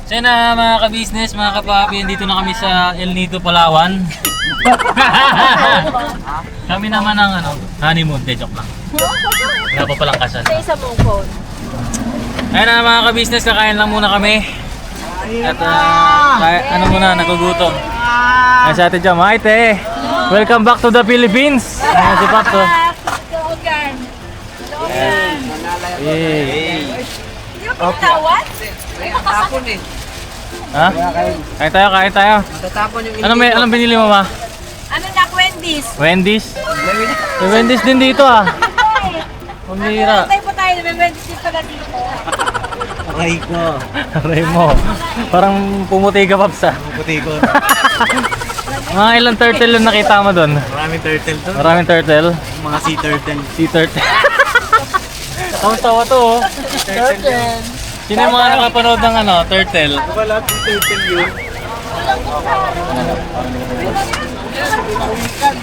So yun na mga ka-business, mga kapapi, dito na kami sa El Nido, Palawan. Kami naman ang honeymoon, joke lang. Wala pa palang kasal. Sa isa mong phone. Ayun na mga ka-business, kakain lang muna kami. At muna, nagugutom. Ay sa atin dyan, Maite. Welcome back to the Philippines. Ayan si Pap to. Logan. Hey. Hindi mo pinatawad? Tatapon eh. Ha? Kain tayo. Tatapon yung Anong binili mo ba? Ano na, Wendy's? Wendy's? May Wendy's din dito ah. Pumira. Tayo po tayo, may Wendy's din pala dito. Aray ko. Aray mo. Parang pumuti ka, Paps ah. Puti ko. Mga ilang turtle yung nakita mo doon? Maraming turtle to. Maraming turtle. Mga sea turtle. Sea turtle. Tawa-tawa to oh. Turtle. Sino yung mga nakapanood ng turtle? Wala yung turtle yun.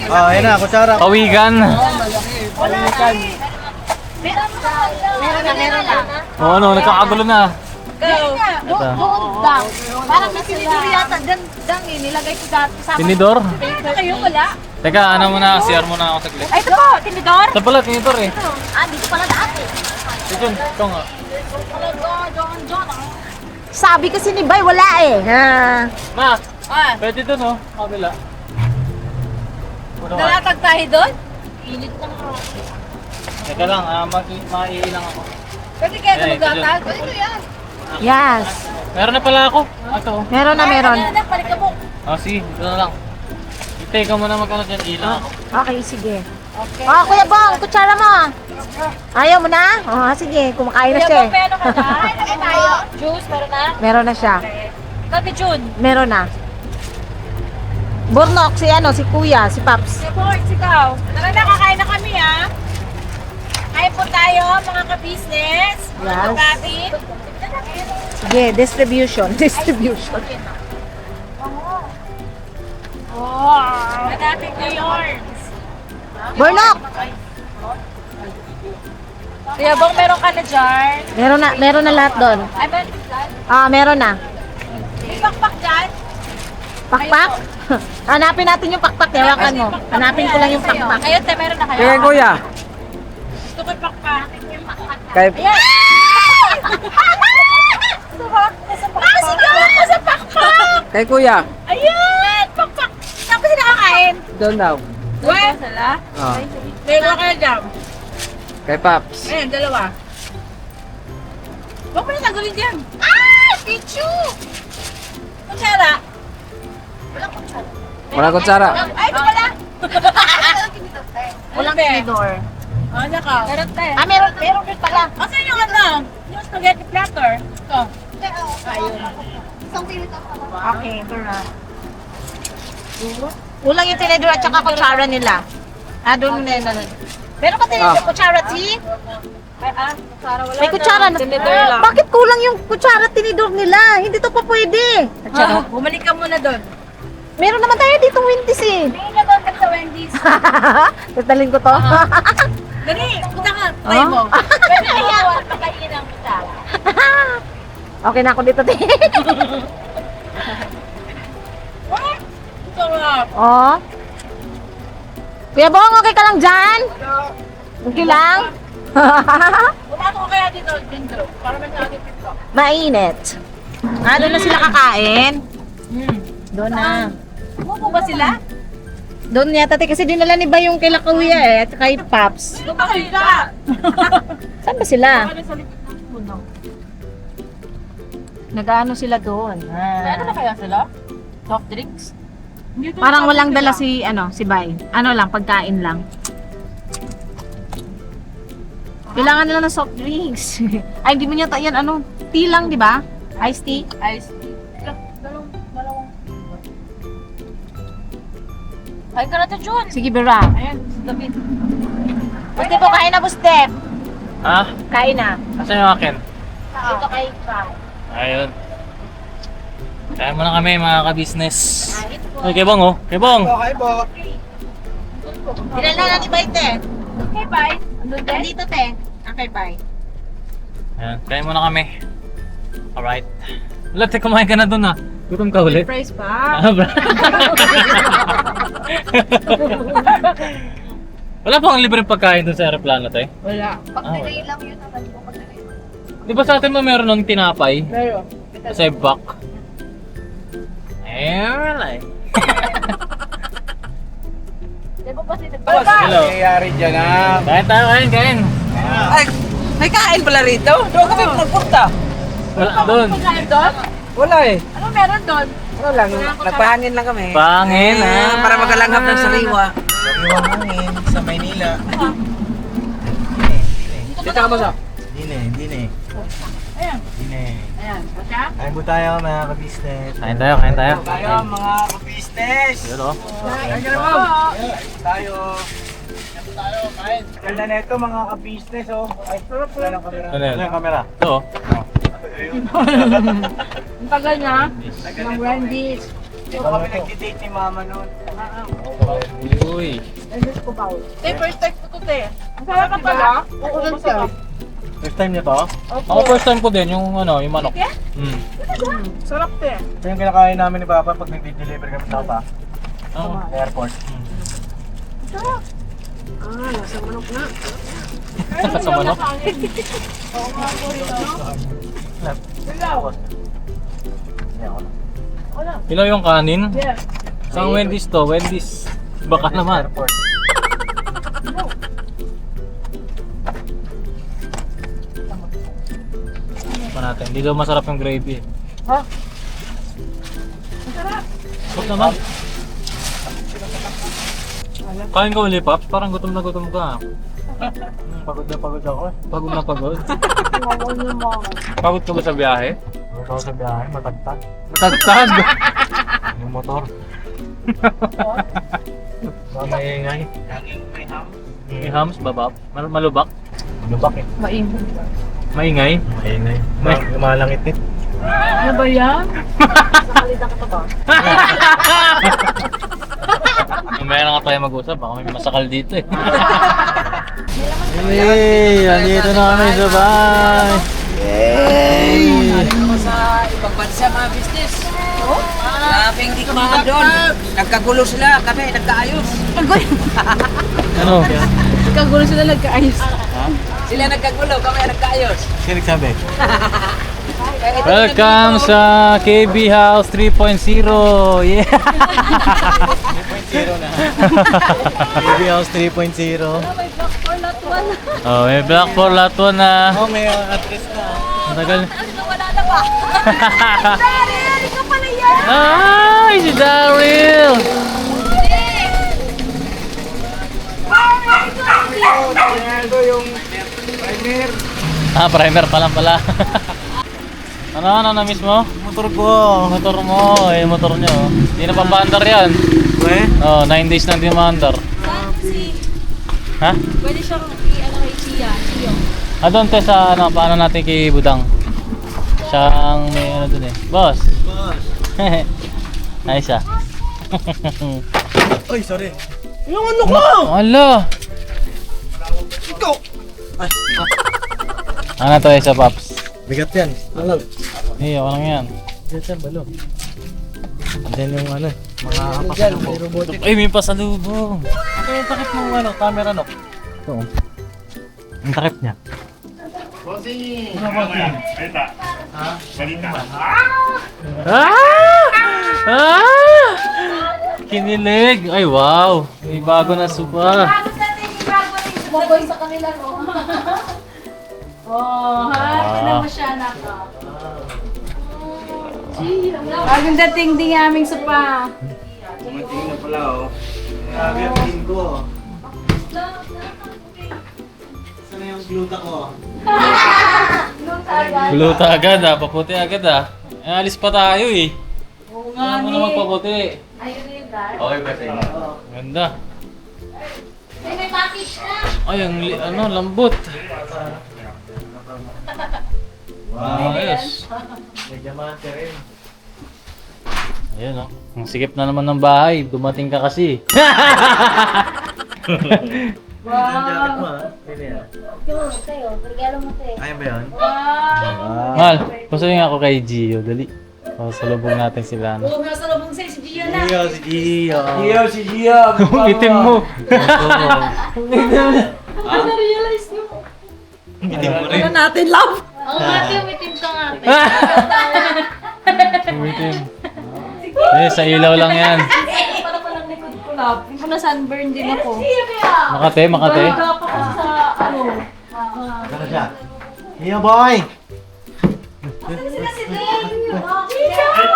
Ayun na, kutsara. Pawigan. Meron na. O nagkakagulo na. Go. Doon daw. Parang may tinidor yata. Dang nilagay ko dati sa akin. Tinidor? Kayo wala? Teka, CR muna ako saglit. Ay, ito po, tinidor. Ito pala, tinidor eh. Dito pala dati. Ito nga. Sabi kasi ni Bay, wala eh. Ma, pwede dun oh. Kabila. Nalatag tayo doon? Init na nga. Teka lang, maiilang ako. Pwede kaya Ay, ito maglatag? Ito yan. Yes. Meron na pala ako. Ito oh. Meron na, meron. Balik ka mo. Sige, ito na lang. Ika mo na dyan, ilang ako. Okay, sige. Oh, Kuya Bong, kutsara mo. Ayaw mo na? Oh, sige, kumakain na siya. Kuya, meron ka na? Ay, tayo. Juice, meron na? Meron na siya. Kami, Jun. Meron na. Burnok, si Kuya, si Paps. Support, ikaw. Tara na, kakain na kami, ha? Kain po tayo, mga ka-business. Mga Yes. kababi. Sige, distribution. Oh, madating na yours. Burnok! Kuya Bong, meron ka na jar? Meron na lahat doon. Ay, meron dyan? Meron na. May pakpak dyan? Pakpak? Hanapin natin yung pakpak, hawakan mo. Hanapin ko lang yung pakpak. Kayo, te, meron na kayo? Kaya kuya. Gusto ko yung pakpak. Kaya Ayan! Sigaw ako sa pakpak! Kay kuya. Ayan! Pakpak! Saan ba sila kakain? Doon daw. Weh! Sala? Oh. Dalawa kayo dyan. Kay Paps. Ayan, dalawa. Huwag mo na tagulin dyan. Pichu! Kutsara. Walang kutsara. Wala kutsara. Ay, ito pala! Walang tinidor. Ano ka? Meron tayo. Meron din pala. Asan yung yung spaghetti platter? Ito. Ayun. Okay, ito na. Kulang yung tinidor at saka kutsara nila. Doon na yun. Meron ka tinidor, kutsara, si? Kutsara wala. May kutsara na. Bakit kulang yung kutsara at tinidor nila? Hindi to pa pwede. Bumalik ka muna doon. Meron naman tayo dito Wendy's eh. Tingin ka doon sa Wendy's. Tatalin ko to. Dali, punta ka. Try mo. Pwede kaya pagkainan kita. Okay na ako dito, te. Sarap. Oh. Kuya Bong, okay ka lang dyan? Okay lang? Pumasok ko kaya dito, dentro. Para may natin dito. Mainit. Doon na sila kakain. Doon na. Umupo ba sila? Doon yata, te, kasi dinala ni ba yung kila Kuya eh, at kay Paps. Lumakay ka! Saan ba sila? Ano sa likod ng puno? Nag-ano sila doon? Ano na kaya sila? Soft drinks? Parang walang dala si Bay. Ano lang, pagkain lang. Kailangan nila ng soft drinks. Ay, hindi mo niya yan, tea lang, di ba? Iced tea? Ice tea. Dalawang. Kain ka na to, Jun. Sige, Bera. Ayan, sa David. Buste po, kain na, Buste. Ha? Kain na. Asan yung akin? Dito kay Bay. Ayun. Kaya muna kami mga ka-business. Ay, kay Bong oh. Kay Bong! Okay po. Dinala na ni Bay, te. Okay, bye. Andun din? Dito, te. Okay, bye. Ayan, kaya muna kami. Alright. Wala, te, kumain ka na dun ah. Gutom ka ulit. Price pa. Ah, bra. Wala pang libreng pagkain dun sa aeroplano, te? Wala. Wala. Di ba sa atin mo meron ng tinapay? Meron. Sa bak. Wala eh. Hello. Nangyayari dyan ah. Kain tayo, kain. Ay, may kain pala rito? Doon kami nagpunta. Wala doon. Pagkain doon? Wala eh. Ano meron doon? Ano lang, nagpahangin lang kami. Pangin ah. Para magalanghap ng sariwa. Sariwang hangin sa Maynila. Dito ka ba sa? Dine. Ayan. Dine. Ayan. Basta? Kain po tayo mga ka-business. Kain tayo. Tayo mga ka-business. Yun o. Kain ka naman. Tayo. Kain. Ganda na ito mga ka-business oh. Ay, wala ng kamera. Ano yan? Wala ng kamera. Ito oh. Ang tagal na. Ng Wendy's. Hindi pa kami nag-date ni mama noon. Uy. Wendy's ko pa. Te, first time ko to, te. Ang sarap ka pala. Oo, masarap. First time niyo to? Ako first time ko din yung ano, yung manok. Mm. Sarap, te. Ito yung kinakain namin ni Papa pag nag-deliver kami sa Papa. Oh. Sa airport. Sa manok. Ilaw yung kanin. Yeah. Saan Wendy's to? Wendy's. Baka naman. Airport. Pa natin. Hindi daw masarap yung gravy. Ha? Sarap naman. Kain ka uli, Paps. Parang gutom na gutom ka. Pagod na pagod ako. Pagod na pagod. Pagod ka ba sa biyahe? Pagod ako sa biyahe, matagtag. Matagtag. Yung motor. Maingay. May hams ba, Pap? Malubak? Lubak eh. Maingay? Maingay. Malangit eh. Ano ba yan? Mamaya na nga tayo mag-usap. Baka may masakal dito eh. Hey! Andito na kami sa bahay! Ano sa ibang bansa mga business? Grabe hindi kumahan doon. Nagkagulo sila, kami nagkaayos. Ano? Kagulo sila nagkaayos. Sila nagkagulo, kami nagkaayos. Sino nagsabi? Kaya ito Welcome sa KB House 3.0! Yeah! 3.0 na. Baby House 3.0. Oh, may black for lot 1 na. Oh, may address na. Ang tagal. Wala na ba? Daryl! Ikaw pala yan! Ay, si Daryl! Ito yung primer. Ah, primer pa lang pala. Ano, na-miss mo? Motor ko. Motor mo, motor nyo. Hindi na pambandar yan. Eh? Oh, 9 days na hindi mandar. Ha? Pwede siyang i-ano kay Chia. Ah, doon te sa ano, paano natin kay Budang? Siyang may ano dun eh. Boss! Boss. Nice ah. Ay, sorry. Yung ano ko? Ala! Ikaw! Ay, Ano to isa, Paps? bigat yan. Alam. Hey, ako lang yan. Bigat yan, balo. Then yung ano, mga pasalubong. Ay, may pasalubong. Ito yung takip ng ano, camera no? Ito. Ang takip niya. Ah! Ah! Kinilig! Ay, wow! May bago na supa. Maboy sa kanila, no? Oh, ha? Tignan mo siya, naka. Bagong dating din aming sapa. Kumating na pala oh. Grabe ang tingin ko. Saan na yung gluta ko? Guluta agad ah, paputi agad ah. Eh, alis pa tayo eh. Oo nga mo na magpaputi. Ayun na yung guard. Okay ba sa'yo? Ganda. May package na. Ay, ang lambot. Wow. Ayos. May diamante rin. Ayun oh. Ang sikip na naman ng bahay. Dumating ka kasi. Ang jacket mo ha? Pwede yan. Ayan ba yun? Mal, pasuyin ako kay Gio, dali. Salubong natin sila. Oo, nasa lubong sa si Gio na. Gio, si Gio. Gio, si Gio. Itim mo. Na-realize nyo. Itim mo rin. natin, love. Oo, Mati, umitim ka nga. Itim. Sa ilaw lang yan. Para palang likod ko, love. Yung ko na sunburn din ako. Makate, makate. Baga pa ko sa, ano. Ano siya? Gio, boy! Sila si Dave.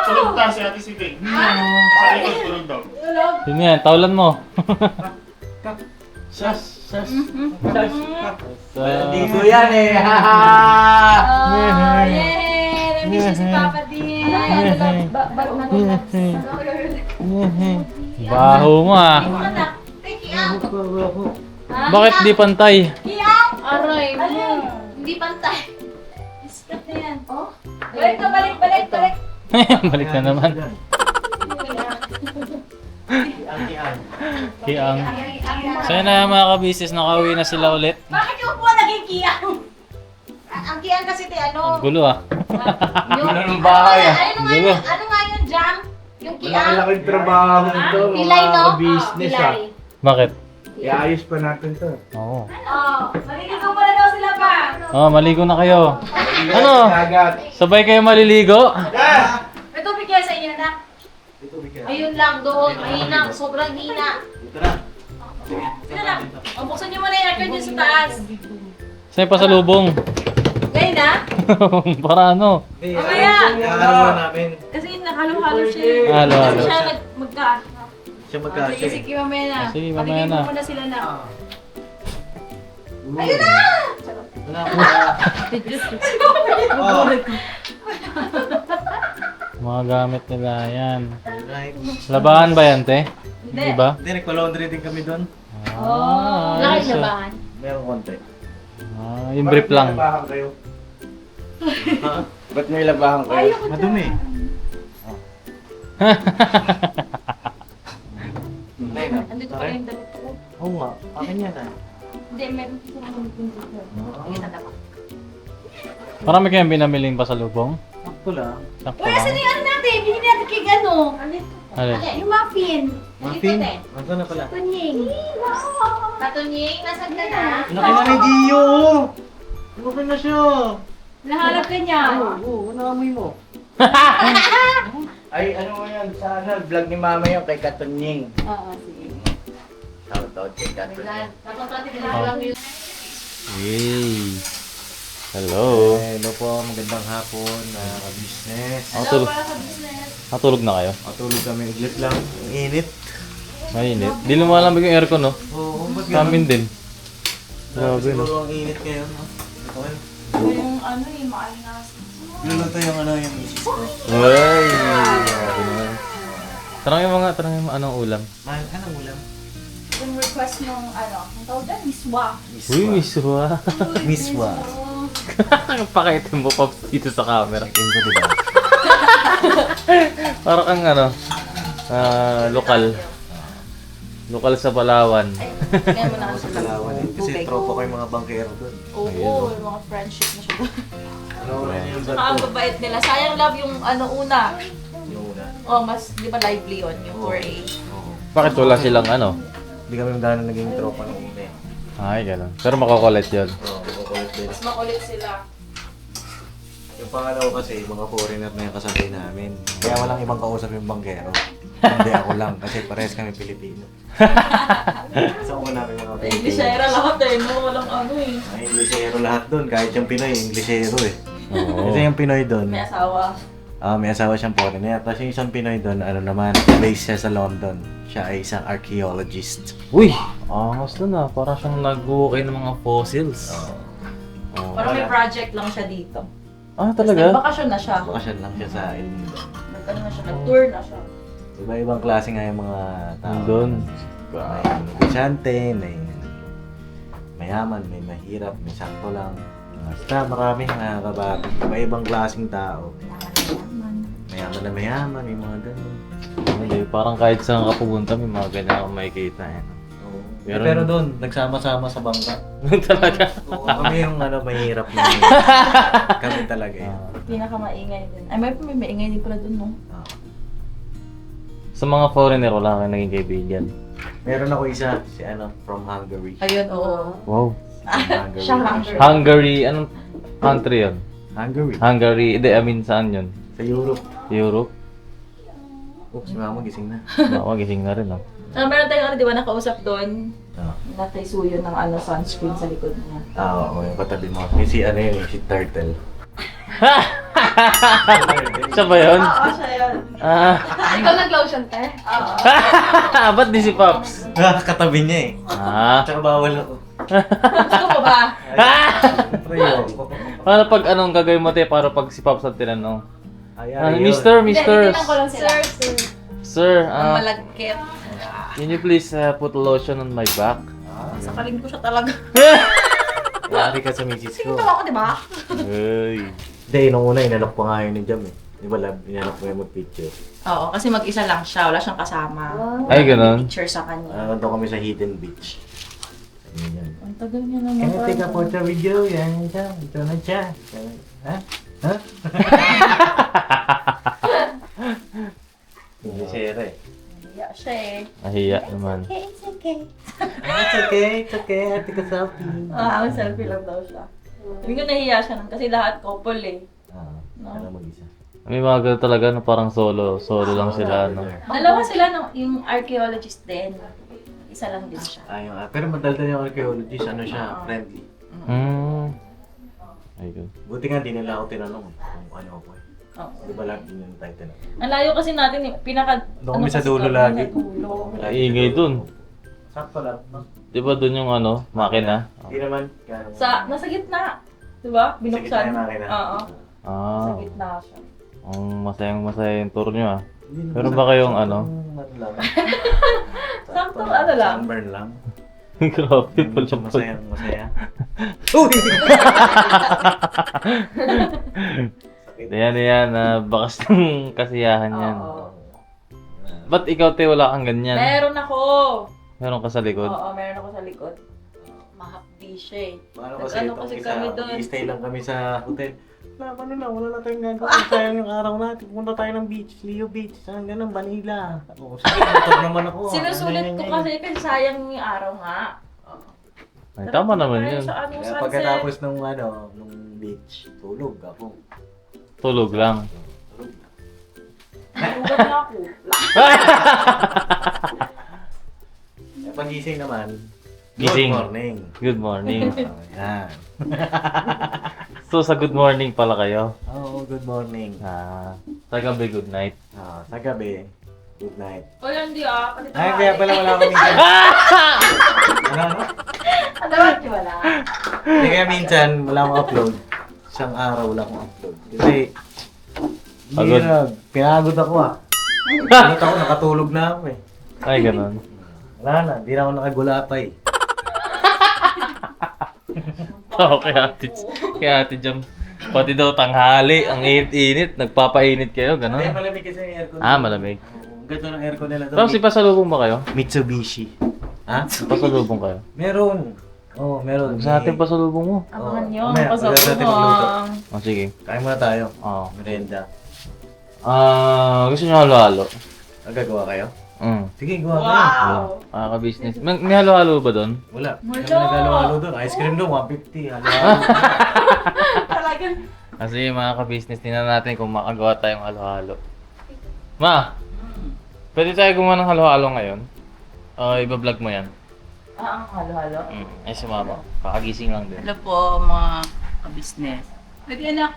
Tulog ta si ate si Dave. Sa likod, tulog daw. Yun yan, tawalan mo. Sas. Hindi ko yan eh. Oh, yay! Namiss niyo si Papa din. Baho mo ah. Bakit di pantay? Aray, hindi pantay. Iskat na yan. Oh? Balik ka, balik. Balik na naman. Kiang. So yun na mga ka-business, nakauwi na sila ulit. Bakit yung upuan naging kiyang? Ang kiyan kasi te, ano? Ang gulo ah. Gulo ng bahay ah. Gulo. Ano nga yun, Jam? Yung kiyan? Malaking trabaho ito. Pilay, no? Business ah. Bakit? Iayos pa natin to. Oo. Oh, maliligo pala daw sila pa. Oh, maligo na kayo. Ano? Agad. Sabay kayo maliligo? May tubig kaya sa inyo, anak? Ayun lang doon, mahina, sobrang hina. Sino lang? O, buksan niyo muna yung aircon dyan sa taas. Sa'yo pa sa lubong. Ngayon na? Para ano? Mamaya. Ano muna namin? Kasi halo-halo siya eh. Halo, Kasi halo. siya magka. Siya Sige, magkasya. sige, mamaya na. Sige, mamaya Patigil na. mo muna sila na. Oh. Mga gamit nila yan. Right. Labahan ba yan, te? Hindi. Di ba? Hindi, nagpa-laundry din kami doon. Ah, ayos ah. labahan. Meron konti. Yung brief lang. Labahan kayo. Ha? Ba't may labahan kayo? Madumi. Andito pa yung damit ko. Oo nga. Akin yan ah. Hindi, meron ko sa mga dito. Ayun na dapat. Marami kayong binamiling pa sa lubong? Sakto lang. Sakto Uy, asan lang. yung ano natin? Bigyan natin kay ano? Alin? Yung muffin. Muffin? Dito, te. Ito na pala. Tunying. Tatunying, nasaan ka na? Laki na ni Gio! Laki na siya! Nahanap ka niya. Oo, naamoy mo. Ay, ano mo yan? Sa ano, vlog ni Mama yun kay Katunying. Oo, sige. Shoutout kay Katunying. Yay! Hello! Hello po, magandang hapon, business. Tulog. Tulog na kayo? Tulog kami, iglit lang. Ang init. Mainit. Di lumalamig yung aircon, no? Oo, ba't Sa amin din. Grabe, Grabe, no? siguro ang init ngayon, no? Okay. Yung ano eh, maalingas. Luluto yung ano, yung misis ko. Uy! Grabe naman. Tanong yung anong ulam. Mahal, anong ulam? Yung request ng ano, ang tawag dyan, miswa. Uy, miswa. Miswa. Pakaitin mo pa dito sa camera. Tingin ko, diba? Parang kang ano, lokal. Lokal sa Palawan. Kaya mo na Sa Palawan eh. Kasi tropa ko yung mga bankero doon. Oo, yung mga friendship na siya. Ano rin yung Saka ang babait nila. Sayang love yung ano una. Yung una. Oh, mas di ba lively yun, yung 4A. Bakit wala silang ano? Hindi kami magdano naging tropa ng una eh. Ay, gano'n. Pero makukulit yun. Oo, makukulit din. Mas makulit sila. Yung pangalaw kasi, mga foreigner na yung kasabay namin. Kaya walang ibang kausap yung bankero. Hindi ako lang, kasi parehas kami Pilipino. Sa una namin mga Pilipino. Englishera lahat eh, no? Walang ano eh. Ay, Inglesero lahat doon, kahit yung Pinoy, Inglesero eh. Oo. Kasi yung Pinoy doon, May asawa. may asawa siyang foreigner. Tapos yung isang Pinoy doon, ano naman, based siya sa London. Siya ay isang archaeologist. Uy! Angas na na. Parang siyang nag-uukay ng mga fossils. Oo, Parang may project lang siya dito. Ah, Tapos talaga? nagbakasyon na siya. Bakasyon lang siya sa island. Nag-ano na siya, nag-tour na siya. Iba-ibang klase nga yung mga tao. Doon. May negosyante, may mayaman, may mahirap, may sakto lang. Basta maraming nakakababi. Iba-ibang klaseng tao. Mayaman na mayaman, may mga ganun. Hindi, parang kahit saan ka pupunta, may mga ganyan akong makikita. Eh. Oo. Pero doon, nagsama-sama sa bangka. Talaga. Oo, kami yung mahirap na kami talaga yun. Pinakamaingay din. Ay, may maingay din pala dun, no? Ah. Sa mga foreigner, wala kang naging kaibigan. Meron ako isa, si from Hungary. Ayun, oo. Wow. From Hungary. Siya Hungary. Hungary, anong country yun? Hungary. Hungary, saan yun? Sa Europe. Europe? Oh, si mama gising na. Ako, gising na rin ah. Meron tayong di ba, nakausap doon. Ah, Nataysuyo ng sunscreen sa likod niya. oo, yung katabi mo. Yung si si Turtle. Siya ba yun? Oo, siya yun. Ah, Ikaw nag-lotion, te? ba't di si Pops? Katabi niya eh. Ah. Tsaka bawal ako. Gusto mo ba? Siyempre yun. Paano pag anong gagawin mo tayo para pag si Pops ang tinanong? Ay, Mister, Hindi, Mister, ko lang sila. Sir. Sir, Malagkit. can you please put lotion on my back? Sakalin ko siya talaga. Yari ka sa misis ko. Ito ako, di ba? Ay. Hindi, nung una, inalok pa nga yun ni Jam eh. Di ba, inalok mo yung mag-picture. Oo, kasi mag-isa lang siya. Wala siyang kasama. Ay, ganun. Picture sa kanya. Doon kami sa Hidden Beach. Ayun yan. Ang tagal niya naman. Can I take a photo with you? Yan siya. Ito na siya. Ha? Ha? Hindi siya eh. Hiya siya eh. Nahiya naman. It's okay. It's okay, it's okay. I take a selfie. Ah, ang selfie lang daw siya. Sabi ko nahiya siya nun kasi lahat couple eh. Ano mag-isa? May mga ganun talaga na parang solo lang sila. No? Dalawa sila yung archaeologist din. Isa lang din siya. Pero madaldal yung archaeologist, siya, friendly. Ayun. Buti nga, di nila ako tinanong kung ano ako eh. Oo. Di ba lang din yung title? Ang layo kasi natin, pinaka... Doon kami sa kasi dulo kami lagi. sa dulo. Ingay dun. Sakto lang, no? Di ba dun yung makina? Di naman. Nasa gitna. Diba? Binuksan. Sa gitna yung makina. Oo. Sa Ah, gitna siya. ang masaya yung tour nyo ah. Hindi naman Meron ba kayong ano? lang. Saktong ano lang. Sunburn lang. Grabe pala po. Masaya. Uy! Yan, bakas ng kasiyahan yan. Oo. Ba't ikaw, te, wala kang ganyan? Meron ako. Meron ka sa likod? Oo, meron ako sa likod. Mahapdi siya eh. Paano Nag-ano kasi kami doon. Stay lang kami sa hotel. Wala na tayong gagawin. Sayang yung araw natin. Pumunta tayo ng beach, Leo Beach. Saan ganun, Manila. Sige, motor naman ako. Sinusulit ko kasi sayang yung araw nga. Ay, tama naman Tayo yun. Sa Kaya sunset. pagkatapos nung beach, tulog ako. Tulog lang. Ugat na ako. Pagising naman, Gising. good morning. Good morning. Yan. So, sa good morning pala kayo. Oo, good morning. Sa gabi, good night. Sa gabi, good night. O yan di ah. Pati Ay, kaya pala wala kami minsan. Ano? Ano ba? Di wala. Hindi kaya minsan, wala akong upload. Isang araw wala akong upload. Kasi, Pagod. pinagod ako ah. Pinagod ako, nakatulog na ako eh. Ay, ganun. Wala na, hindi na ako nakagulapay. Oo, kaya ate Jam. Pati daw tanghali, ang init-init, nagpapainit kayo, Hindi, gano'n. malamig kasi yung aircon. Malamig. Ang ganda ng aircon nila doon. Tapos ipasalubong ba kayo? Mitsubishi. Ha? Pasalubong kayo. Meron. Oo, meron. Sa atin pasalubong mo. Abangan nyo. Mamaya, Pasok pagkatapos natin mo. magluto. Sige. Kain muna tayo. Oo. Merienda. Gusto nyo halo-halo? Gagawa kayo? Sige, gawa kayo. Wow. Ka-business. May halo-halo ba doon? Wala. Wala. Kami nagalo-halo doon. Ice cream doon, 150. Halo-halo. Talagang. Kasi mga ka-business, tingnan natin kung makagawa tayong halo-halo. Ma! Pwede tayo gumawa ng halo-halo ngayon? O iba-vlog mo yan? Ang halo-halo. Ay si mama. Kakagising lang din. Hello po, mga ka-business. Pwede anak.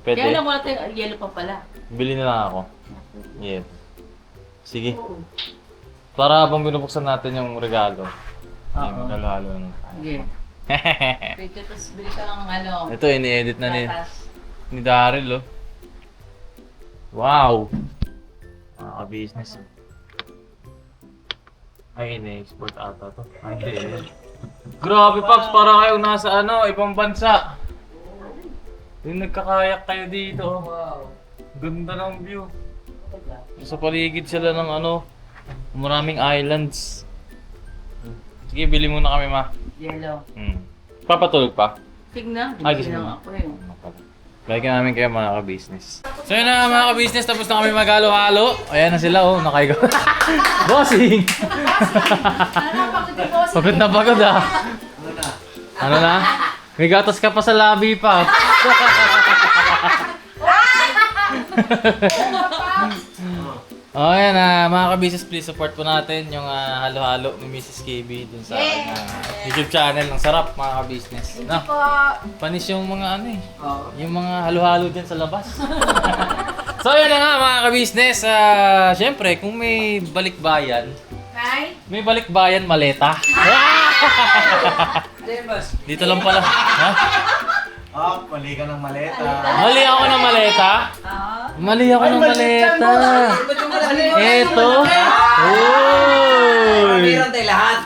Pwede? Kaya lang wala tayong yellow pa pala. Bili na lang ako. Yes. Sige. Para habang binubuksan natin yung regalo. Yung halo-halo. Sige. Pwede, tapos bili ka ng ano. Ito, ini-edit na gatas. ni Daryl, oh. Wow! Mga ka-business. Ay, ini-export ata to. Ay, hindi. Grabe, Pops! Para kayo nasa ibang bansa. Yung nagkakayak kayo dito. Wow. Ganda ng view. Sa paligid sila ng maraming islands. Sige, bili muna kami, ma. Yellow. Papatulog pa? Tignan. Ay, gusto mo. Balikan namin kayo mga ka-business. So yun na mga ka-business, tapos na kami maghalo-halo. Ayan na sila, oh, nakaigo. Bossing! Pagod na pagod, ah. Ano na? May gatas ka pa sa labi pa. Oh, ayan na, mga ka-business, please support po natin yung halo-halo ni Mrs. KB dun sa YouTube channel. Ang sarap, mga ka-business. No? Panis yung mga ano eh. Yung mga halo-halo dyan sa labas. So, yun na nga, mga ka-business. Siyempre, kung may balikbayan, may balikbayan maleta. Dito lang pala. Ha? Oh, mali ka ng maleta. Mali ako ng maleta? Mali ako ng maleta. Eto. Uy! Meron tayo lahat.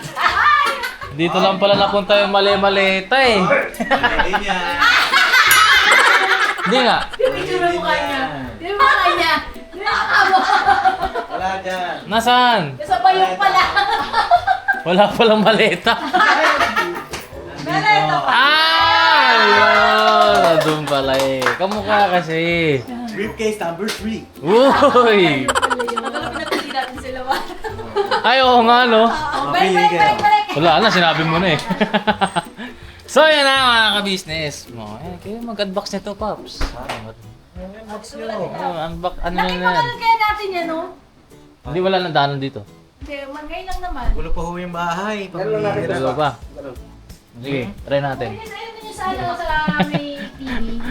Dito lang pala napunta yung mali-maleta eh. Mali niya. Hindi nga. Wala dyan. Nasaan? Sa bayong pala. Wala palang maleta. Ayun! Doon pala eh. Kamukha kasi. Briefcase number 3. Uy! Ay, oo nga no. Mapili kayo. Wala na, sinabi mo na eh. So yan na mga ka-business. Kayo mag-unbox nito, Pops. Unbox nyo. Unbox, ano na yan? Kaya natin yan, no? Hindi wala nang daanan dito. Hindi, ngayon lang naman. Gulo pa ho yung bahay. Dalawa pa. Sige, try natin. Ayun din yung sa ano, sa may TV.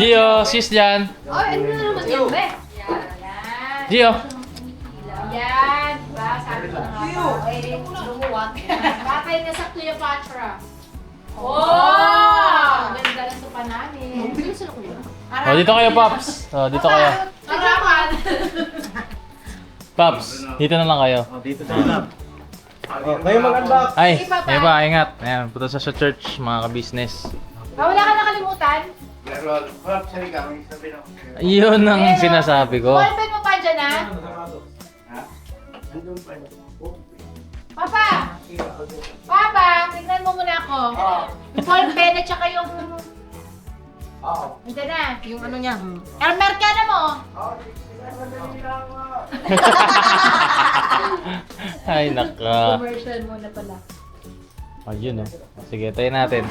Gio, sis dyan. Ay, ano na naman yan, be? Yan. Gio. Yan. Diba? Sabi ko nga ba? Eh, lumuwag. Patay na sa Cleopatra. Oh! Ganda ng tupa namin. Oh, dito kayo, Pops. Oh, dito kayo. Harapan. Pops, dito na lang kayo. Oh, dito na lang. Oh, kayo mag-unbox. Ay, may ba, ingat. Ayan, punta sa church, mga ka-business. Wala ka nakalimutan? Meron. Wala, sorry ka. May sabi na. Yun ang sinasabi ko. Ballpen mo pa dyan, ha? Papa! Papa, tignan mo muna ako. Yung ballpen at saka yung... Ito na. Yung ano niya. Elmer ka na mo. Ay, naka. Commercial muna pala. Ayun oh. Sige, tayo natin.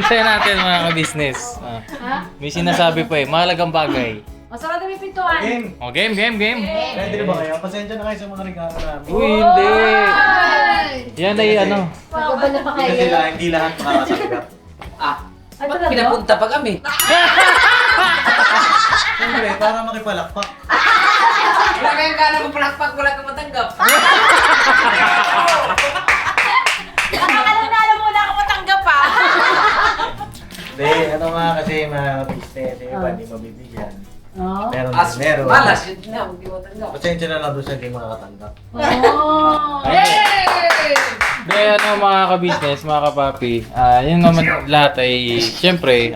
Tayo natin mga ka-business. Ha? May sinasabi pa eh, mahalagang bagay. Masarap na may pintuan. Game. Oh, game, game, game. Ready na ba kayo? Pasensya na kayo sa mga regalo namin. Uy, hindi. Yan ay ano. Pagkabala pa Kasi kayo. hindi lahat makakasagot. Ba't pinapunta pa kami? Siyempre, para makipalakpak. Wala kayong gana magpalakpak, wala kang matanggap. Nakakalanalo muna ako matanggap, ha? Hindi, ano nga kasi mga business, yung iba hindi mabibigyan. Meron As din, meron. malas, yun na, hindi matanggap. Pasensya na lang doon sa hindi makakatanggap. Oh! Hindi, ano mga ka-business, mga kapapi. Yun naman lahat ay, syempre,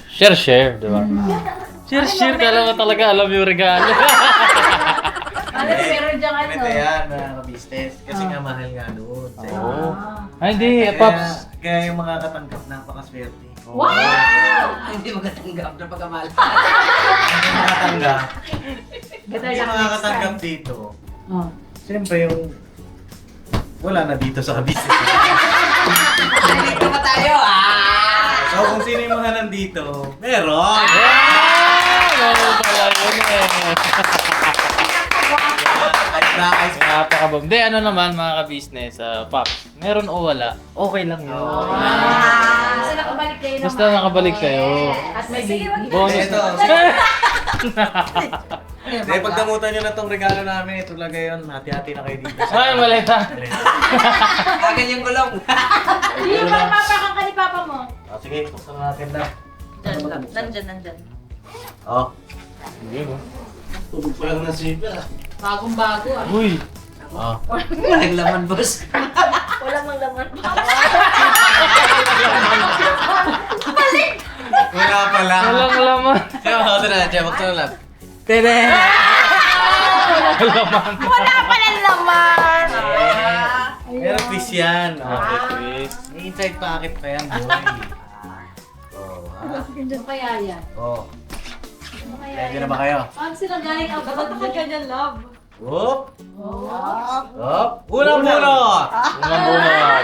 share, di ba? Share, kala mo talaga alam yung regalo. Ano, meron dyan ano? Ito yan, mga business. Kasi nga mahal nga doon. sa iyo. Oo. Ay, hindi, Pops. Kaya yung mga katanggap, napakaswerte. Wow! Ay, hindi magatanggap na pagkamahal. Yung makatanggap, Ganda yung lang mga next katanggap time. dito, siyempre yung wala na dito sa business. Dito pa tayo, So kung sino yung mga nandito, meron! Meron pala yun eh. Ay, Napakabom. Hindi, ano naman mga ka-business, Pops, meron o wala, okay lang yun. Basta nakabalik kayo naman. Basta nakabalik kayo. At may baby. Bonus Ito. na. Dahil pagdamutan nyo na tong regalo namin, ito lagay yun, hati-hati na kayo dito. Ay, maleta. Akin yung gulong. Hindi mo ba mapakang ka ni Papa mo? Sige, buksan na natin na. Nandyan. Oh. Walang nasipin ah. Bagong-bago, ah. Uy. Oh. Walang laman, boss. Walang laman. Wala pala. Walang laman. Siya, buksan na lang. Siya, buksan na lang. Tere! Walang laman. Wala pala naman! Meron twist yan. Okay, twist. May inside pocket pa yan, boy. Oh, ha? Diyan pa yaya. Oh. Ready na ba kayo? Saan sila galing ang kapag na ganyan, love? Whoop! Whoop! Unang bunot! Unang bunot.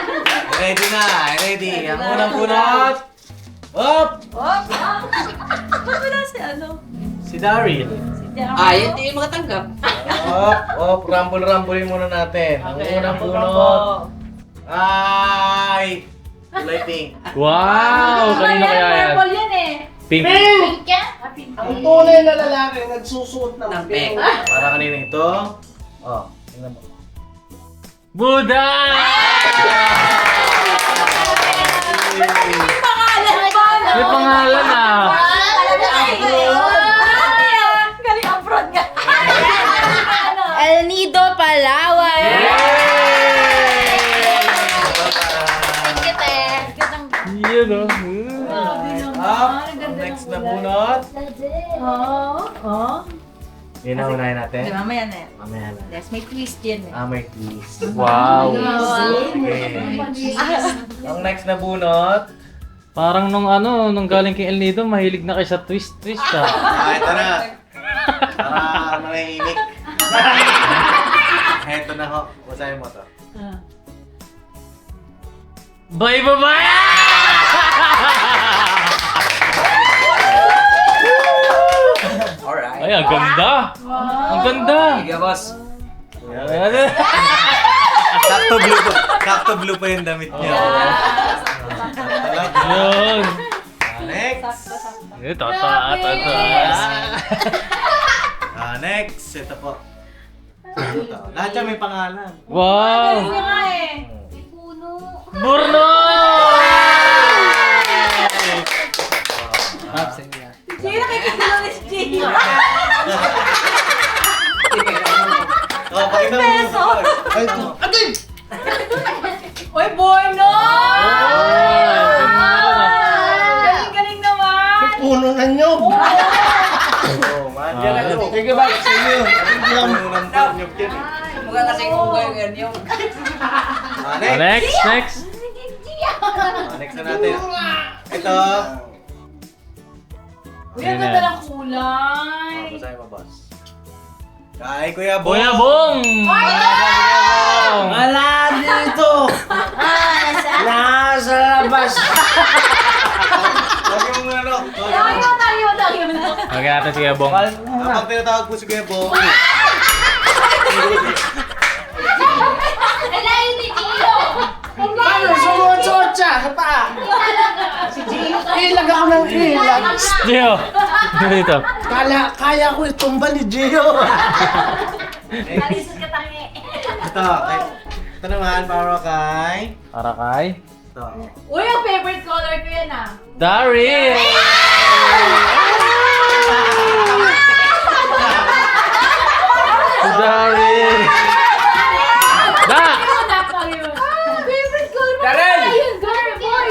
Ready na! Ready! Ang unang bunot! Whoop! Wala si ano? Si Daryl. Ay, hindi yung makatanggap. Whoop! Whoop! Rumble-rumblein muna natin. Ang unang bunot ay... Kulay pink. Wow! Kanino kaya yan? Purple yan eh. Pink. Pink yan? Ang tunay na lalaki nagsusuot ng Ng pink. pink. Para kanina ito. Oh, tingnan mo. Buddha! Pangalan ba? May pangalan ah. Galing abroad nga. El Nido, Palawan. Yun oh. Up! Ang next na bunot. Oo. Yun ang unahin natin. Mamaya na yan. Mamaya na. Yes, may twist yan eh. Ah, may twist. Wow. Okay. Ang next na bunot. Parang nung galing kay El Nido, mahilig na kayo sa twist ah. Ah, ito na. Para manahimik. Eto na ho. Basahin mo to. Bye bye! Alright. Ay, ang ganda! Ang ganda! Sige, boss. Sakto blue pa. Sakto blue pa yung damit niya. Yun! Next. Ito. Next. Ito po. Ito. Lahat yan may pangalan. Wow! Galing nga eh. Burno! Gina, nakikita lang si Gina. Oh, pakita mo. Ay, ito. Uy, Borno! Ganda. Galing naman. Puno ng nyog. Oh, man. Yan na ito. Sige ba? Sige. Unang panyog yan eh. Mukha kasing unggoy yan yung... Next. Next! Next na natin. Ito. Uy, ang ganda ng kulay. Basahin mo, boss. Kay Kuya Bong. Kuya Bong! Wala dito. Nasa labas. Huwag yung ano. Tayo. Okay natin si Kuya Bong. Kapag tinatawag po si Kuya Bong. Ano, sumuot siya. Kata. Ilag ako ng ilag. Gio! Dito. Kaya ko itumba ni Gio. Alisod ka tangi. Ito. Ito naman para kay... Para kay... Ito. Uy, ang favorite color ko yan ah. Daryl! Si Daryl! Da! Wala pa yun. Favorite color mo Daryl! na yun, girl, boy.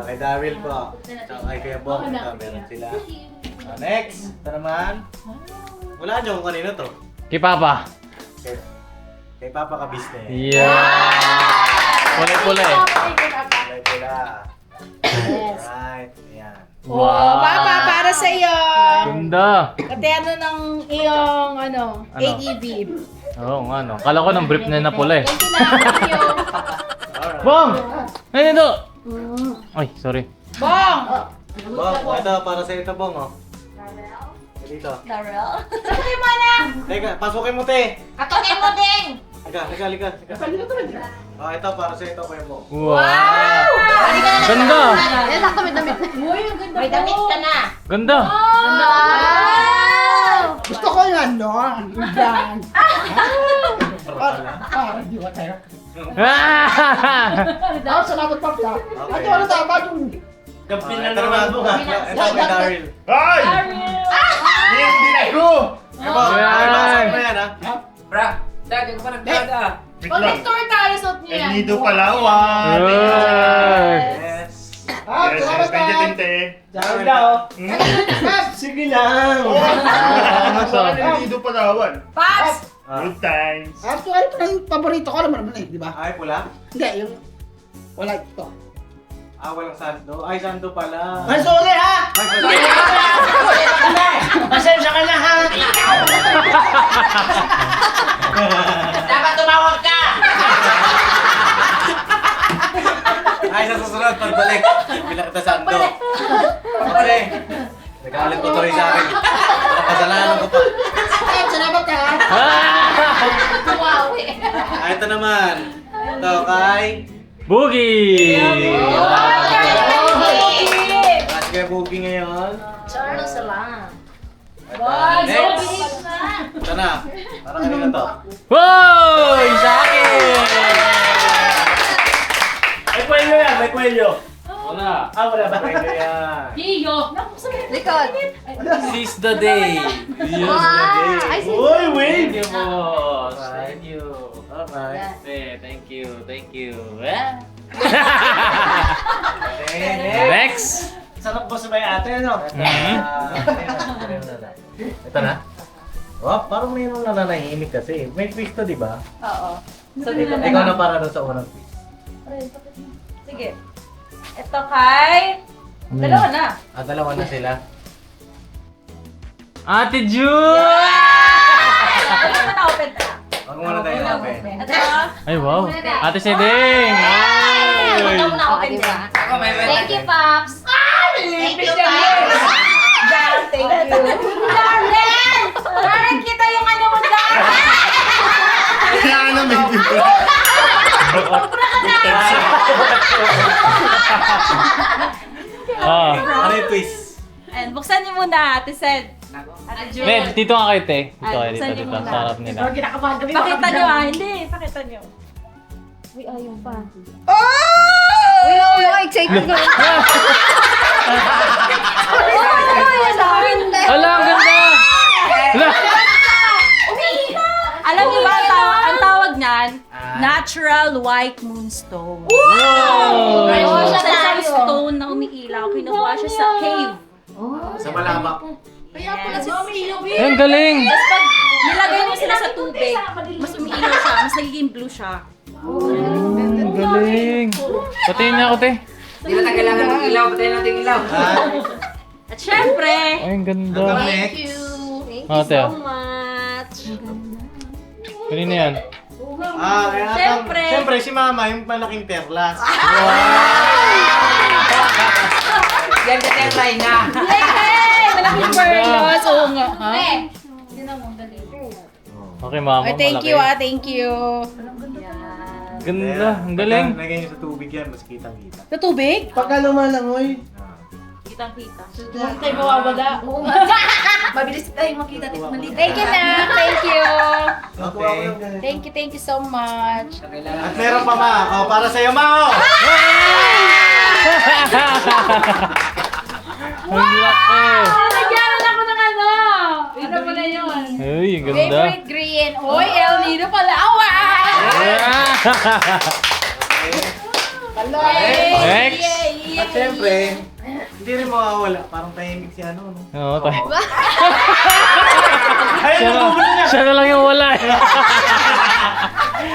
Kay Daryl po. Tsaka kay Kuya Bong. Ito, meron sila. Next. Ito naman. Wala niyo kung kanino to. Kay Papa. Kay Papa ka business. Yeah! Pulay-pulay. Kulay pula. Right. Ayan. Wow! Papa, para sa iyo. Ganda! Ate, ano ng iyong ADV? Oo nga no. Kala ko ng brief na pula eh. Thank you. Alright. Bong! Ay, ito! Ay, sorry. Bong! Bong, ito para sa ito, Bong, oh. Dito. Daryl. Pasukin mo na! Teka, pasukin mo, te. Katukin mo din! Liga. Oh, ito para sa ito, Kuya Bong. Wow! Ganda! Yan, sakto may damit. Uy, ang ganda May damit ka na. Ganda! Wow! Gusto ko yan, no? Yan. Di ba tayo? Ah, salamat, Papa. Okay. Ano dapat yung... Ito naman, ito kay Daryl. Ay! Hindi na ko! Kuya Bong, saan pa yan, ha? Bra, dagdag ko pa nagdada. Mag-tour tayo suot niya. El Nido Palawan. Yes. Ah, salamat, Pap. Daryl daw. Pap, sige lang. Sa El Nido Palawan. Paps! Good times. Actually, pa yung paborito ko naman eh, di ba? Ay, pula? Hindi, yung wala ito. Ah, walang sando. Ay, sando pala. Ay, sorry ha! Ay, Pasensya ka na ha! Dapat tumawag ka! Ay, sa susunod, pagbalik. Bilang kita sando. Pagbalik. Nagkakalit ko tuloy sa akin. Kasalanan ko pa. Ay, salamat ka ha! Ah, ito naman. Ito kay... Boogie! Kasi kay Boogie ngayon. Charles lang. Next. Ito na. Para kanina to. Hoy! Sa akin! May kwelyo yan, may kwelyo. Wala. Ah, wala ba? Pwede yan. Likod. Seize the day. Ay, Uy, wait! Thank you, boss. Thank you. Alright. Thank you. Thank you. Okay, Next! Sarap ba sa may ate, ano? Ito na. Oh, parang mayroong nananahimik kasi. May quiz to, di ba? Oo. Ikaw na para doon sa unang quiz. Sige. Ito kay... Dalawa na. Ah, dalawa na sila. Ate June! Ito naman na-open ka. Huwag muna tayo open. Ito. Ay, wow. Ate Sedeng! Ay! Ito na open diba? ka. Ako may Thank you, Pops. Thank you, Pops. Jan, thank you. Darren! Darren, kita yung ano mo, Darren! Kailangan na may dito. Ah. Ano yung quiz? And buksan niyo muna, Ate Sed. Ate June. Ned, dito nga kayo, te. Dito Ay, kayo, dito, saan dito. yung Sa muna? harap nila. Pakita niyo Hindi, pakita niyo. Uy, ayaw pa. Uy, ako excited ko. Ala, ang ganda! Ala! Alam niyo ba ang tawag niyan? Natural white moonstone. Wow! Kinuha siya sa isang stone na umiilaw. Kinuha siya sa cave. Sa Malabak. Ay, ang galing! Tapos pag nilagay mo sila sa tubig, mas umiilaw siya, mas nagiging blue siya. Ang galing! Patingin niya ako, te. Di ba na kailangan ng ilaw? Patayin natin yung ilaw. At syempre, Ay, ang ganda. Next. Thank you Ate, so ah. much. Kanina yan. Ah, kaya Siyempre. Siyempre, si Mama, yung malaking perlas. Yan ka try na. yay! Malaking pearls. Oo nga. Ha? Okay, mama, Thank malaki. you thank you. Ganda, ang galing. Lagay niyo sa tubig yan, mas kitang-kita. Sa tubig? Pagka lumalangoy. Kitang-kita. Tayo mawawala. Mabilis tayong makita. Thank you na. Thank you. Okay. Thank you so much. At meron pa, Ma. Oh, para sa'yo, Ma. Oh. Ang laki. Nagyaran ako ng ano. Ano mo na yun? Ay, ang ganda. Favorite green. Oy, El Nido pala. Awa! Next. At siyempre, hindi rin mawawala. Parang tahimik si ano, no? Oo, tayo. Ayun, Siya na, siya na lang yung wala.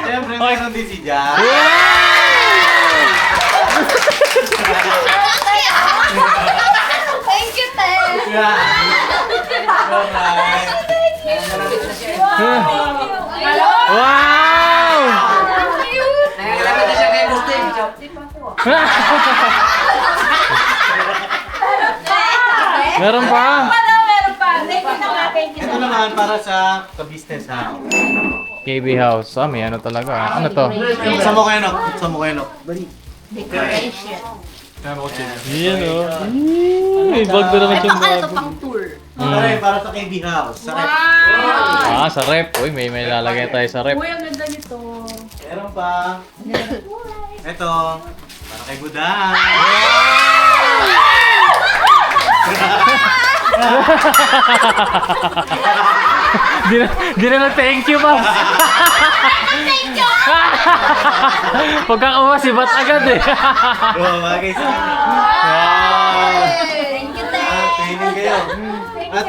Siyempre, meron din si Jan. Thank you, Te. Yeah. Alright. Wow! Nakakalapit na siya kay Busting. Meron pa. Meron pa. Thank you na nga. Thank you Ito naman para sa ka-business house. KB House. Ah, may ano talaga. ah. Ano to? Buksan mo kayo, Nok. Buksan mo kayo, Nok. Yan o. May bag na naman siyang bago. tour. Ito rin, para sa KB House. Sa rep. Ah, sa rep. Uy, may lalagay tayo sa rep. ang ganda nito. Meron pa. Ito, para kay Budan. Di na thank you, ma'am. Thank you! Pagkakawa, sibat agad eh. Oo, bagay sa inyo. Wow! Thank you, Te. Training kayo. At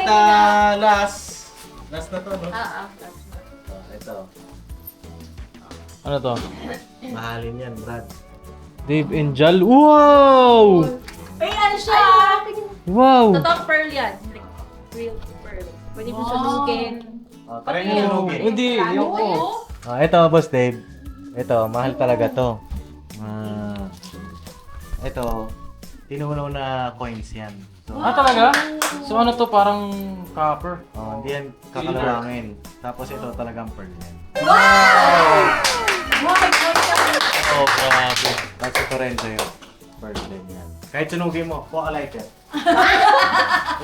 last na to, no? ito. Ano to? Mahalin yan, Brad. Dave and Jal. Wow! Ay, ano siya? Wow! Totoong pearl yan. Like, real pearl. Pwede mo sunugin. Try nyo sunugin. Hindi, ayoko. Ito, Boss Dave. Ito, mahal talaga to. Ito, tinunaw na coins yan. So, Talaga? So ano to, parang copper? hindi yan kakalawangin. Tapos ito talagang pearl yan. Oh, grabe. Tapos ito rin sa'yo. Pearl din yan. Kahit sunugin mo, kuha ka lighter.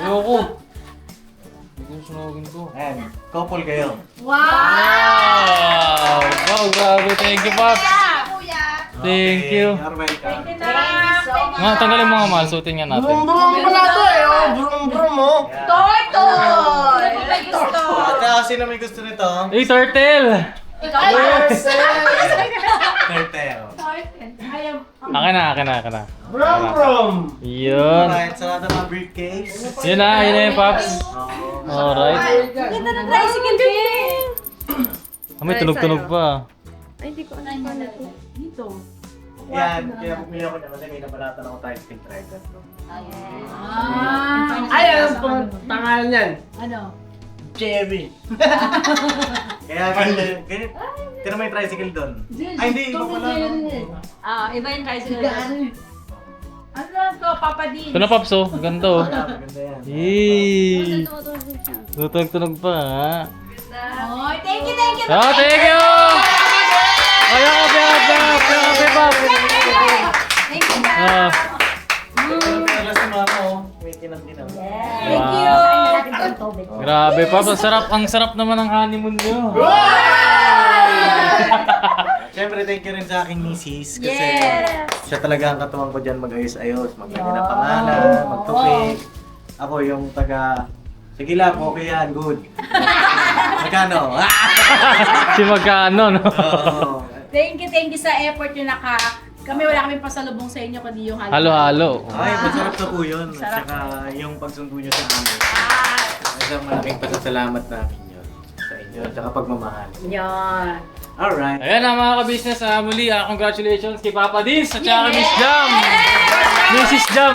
Ayoko. Hindi ko sunugin to. Ayan, couple kayo. Wow! Wow, grabe. Thank you, Pops. Thank you. You're welcome. Nga, tanggalin mo nga, mahal. Suotin nga natin. Brum-brum pala to eh. Oh, brum-brum oh. Ate, sino may gusto nito? Hey, turtle! Turtle. Akin na. Brum-brum. Yun. Alright, sa lahat ng mga briefcase. Yun na yung Pops. Alright. Ganda ng tricycle din. May tunog-tunog pa. Yan, kaya bumili ako niya kasi may nabalatan ako tricycle driver. Ay, ano pang pangalan yan? Ano? Jerry. Kaya ganyan. Tira mo yung tricycle doon. Ay, hindi. Iba pala. Iba yung tricycle. Ano lang to, Papa D? Ito na, Pops, oh. Ganda, oh. Maganda yan. Yee! Tunog-tunog pa, ha? Oh, thank you. Oh, thank you! Ayakap, Pops! Thank you, Alas yung mga ako. May kinang-kinang. Thank you. Grabe, Pops. Ang sarap naman ng honeymoon nyo. Siyempre, thank you rin sa aking misis kasi siya talaga ang katuwang ko dyan mag-ayos-ayos, maglagay ng pangalan, magtupig. Ako yung taga, sige lang, okay yan, good. Magkano? Si magkano, no? Oo. Thank you sa effort nyo kami wala kaming pasalubong sa inyo kundi yung Halo-halo. Ay, masarap na po yun. At saka yung pagsundo nyo sa amin. Isang malaking pasasalamat namin yun sa inyo. At saka pagmamahal. Yan. Alright. Ayan na mga ka-business, muli congratulations kay Papa Dins at saka Miss Jam! Mrs. Jam!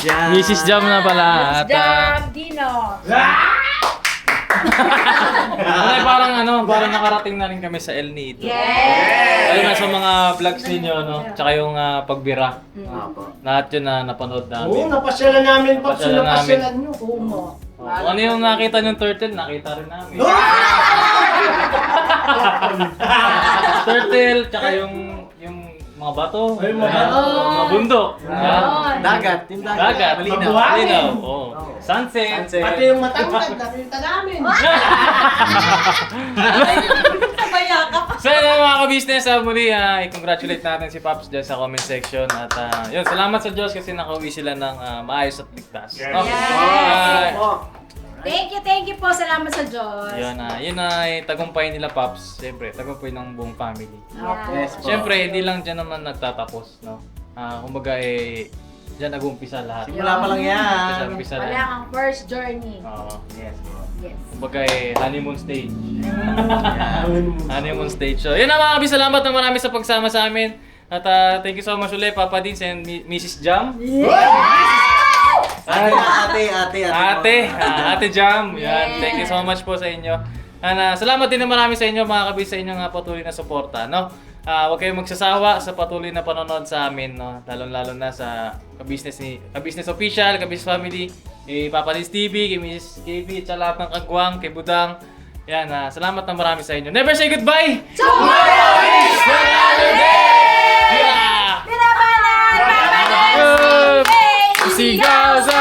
Yan. Mrs. Jam na pala. At Dino. parang nakarating na rin kami sa El Nido. Ayun na sa mga vlogs ninyo, no? Tsaka yung pagbira. Apo. Lahat yun na napanood Oo, namin. napasyalan namin. Napasyalan namin. Napasyalan nyo. Oo. Kung ano yung nakita yung turtle, nakita rin namin. Turtle, tsaka yung mga bato. Ay, mga bato. Mga bundok. Yan. Dagat. Yung dagat. Dagat. Malinaw. Mabuhangin. Malinaw. Oo. Sunset. Sunset. Pati yung matangkad, nakita namin. So yun mga ka-business, muli i-congratulate natin si Pops dyan sa comment section. At yun, salamat sa Diyos kasi nakauwi sila ng maayos at ligtas. No? Thank you po. Salamat sa Diyos. Yun ay tagumpay nila Pops. Siyempre, tagumpay ng buong family. Yes po. Siyempre, hindi lang dyan naman nagtatapos. No? Kumbaga dyan nag-umpisa lahat. Simula pa lang yan. Umpisa Wala lang. kang first journey. Oo. Yes po. Yes. Kumbaga honeymoon stage. Yan. Honeymoon stage. So, yun na mga kabis. Salamat na marami sa pagsama sa amin. At thank you so much ulit, Papa Dins and Mrs. Jam. Ate Jam. Yan. Thank you so much po sa inyo. And salamat din na marami sa inyo mga kabis sa inyong patuloy na suporta, no? Huwag kayong magsasawa sa patuloy na panonood sa amin, no? Lalo na sa Kabisnes Official, Kabisnes Family, kay Papa Dins TV, kay Mrs. KB, at sa lahat ng kagwang, kay Budang. Yan, salamat na marami sa inyo. Never say goodbye! Tomorrow is another day! Yeah! Binabanan! Sigaw sa